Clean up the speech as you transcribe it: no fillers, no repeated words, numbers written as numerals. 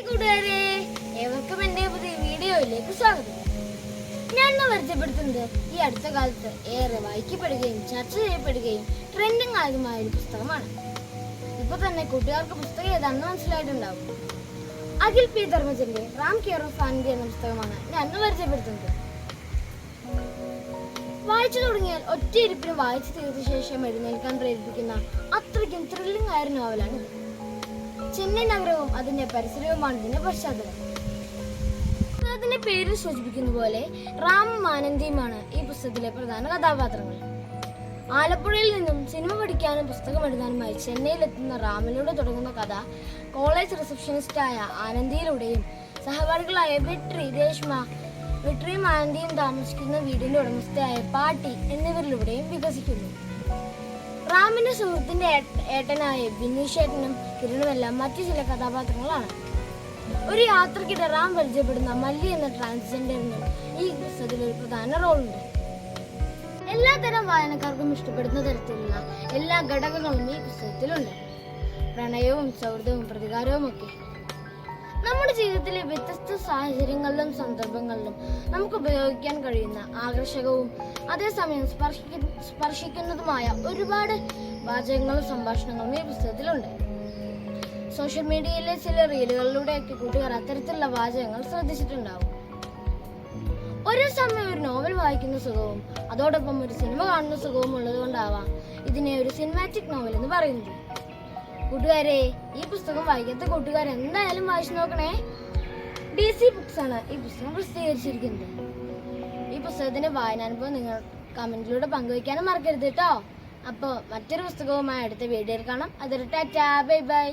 കൂട്ടുകാരെ, ഏവർക്കും എന്റെ പുതിയ വീഡിയോയിലേക്ക് സ്വാഗതം. ഞാൻ പരിചയപ്പെടുത്തുന്നത് ഈ അടുത്ത കാലത്ത് ഏറെ വായിക്കപ്പെടുകയും ചർച്ച ചെയ്യപ്പെടുകയും ട്രെൻഡിങ് ആയതുമായ ഒരു പുസ്തകമാണ്. ഇപ്പൊ തന്നെ കൂട്ടുകാർക്ക് പുസ്തകം ഏതാണെന്ന് മനസ്സിലായിട്ടുണ്ടാവും. അഖിൽ പി ധർമ്മജന്റെ റാം കെയർ ഓഫ് ആനന്ദി എന്ന പുസ്തകമാണ് ഞാൻ പരിചയപ്പെടുത്തുന്നത്. വായിച്ചു തുടങ്ങിയാൽ ഒറ്റയിരിപ്പിന് വായിച്ചു തീർത്ത ശേഷം എഴുന്നേൽക്കാൻ പ്രേരിപ്പിക്കുന്ന അത്രയ്ക്കും ത്രില്ലിംഗ് ആയ നോവലാണിത്. ചെന്നൈ നഗരവും അതിന്റെ പരിസരവുമാണ് ഇതിന്റെ പശ്ചാത്തലം. അതിന്റെ പേര് സൂചിപ്പിക്കുന്ന പോലെ റാമും ആനന്ദിയുമാണ് ഈ പുസ്തകത്തിലെ പ്രധാന കഥാപാത്രങ്ങൾ. ആലപ്പുഴയിൽ നിന്നും സിനിമ പഠിക്കാനും പുസ്തകം എഴുതാനുമായി ചെന്നൈയിലെത്തുന്ന റാമിലൂടെ തുടങ്ങുന്ന കഥ കോളേജ് റിസപ്ഷനിസ്റ്റായ ആനന്ദിയിലൂടെയും സഹപാഠികളായ വെട്രി, രേഷ്മ, വെട്രിയും ആനന്ദിയും താമസിക്കുന്ന വീടിന്റെ ഉടമസ്ഥയായ പാട്ടി എന്നിവരിലൂടെയും വികസിക്കുന്നു. റാമിന്റെ സുഹൃത്തിന്റെ ഏട്ടനായ ബിനീഷേട്ടനും കിരണുമെല്ലാം മറ്റു ചില കഥാപാത്രങ്ങളാണ്. ഒരു യാത്രക്കിടെ റാം പരിചയപ്പെടുന്ന മല്ലി എന്ന ട്രാൻസ്ജെൻഡറിനും ഈ പുസ്തകത്തിൽ ഒരു പ്രധാന റോളുണ്ട്. എല്ലാ തരം വായനക്കാർക്കും ഇഷ്ടപ്പെടുന്ന തരത്തിലുള്ള എല്ലാ ഘടകങ്ങളും ഈ പുസ്തകത്തിലുണ്ട്. പ്രണയവും സൗഹൃദവും പ്രതികാരവും ഒക്കെ. നമ്മുടെ ജീവിതത്തിലെ വ്യത്യസ്ത സാഹചര്യങ്ങളിലും സന്ദർഭങ്ങളിലും നമുക്ക് ഉപയോഗിക്കാൻ കഴിയുന്ന ആകർഷകവും അതേസമയം സ്പർശിക്കുന്നതുമായ ഒരുപാട് വാചകങ്ങളും സംഭാഷണങ്ങളും ഈ പുസ്തകത്തിലുണ്ട്. സോഷ്യൽ മീഡിയയിലെ ചില റീലുകളിലൂടെയൊക്കെ കൂട്ടുകാർ അത്തരത്തിലുള്ള വാചകങ്ങൾ ശ്രദ്ധിച്ചിട്ടുണ്ടാവും. ഒരേ സമയം ഒരു നോവൽ വായിക്കുന്ന സുഖവും അതോടൊപ്പം ഒരു സിനിമ കാണുന്ന സുഖവും ഉള്ളതുകൊണ്ടാവാം ഇതിനെ ഒരു സിനിമാറ്റിക് നോവൽ എന്ന് പറയുന്നത്. കൂട്ടുകാരെ, ഈ പുസ്തകം വായിക്കാത്ത കൂട്ടുകാർ എന്തായാലും വായിച്ചു നോക്കണേ. DC ബുക്സ് ആണ് ഈ പുസ്തകം പ്രസിദ്ധീകരിച്ചിരിക്കുന്നത്. ഈ പുസ്തകത്തിന്റെ വായനാനുഭവം നിങ്ങൾ കമന്റിലൂടെ പങ്കുവയ്ക്കാനും മറക്കരുത് കേട്ടോ. അപ്പോൾ മറ്റൊരു പുസ്തകവുമായി അടുത്ത വീഡിയോയിൽ കാണാം. അതൊരു ടാറ്റാ, ബൈ ബൈ.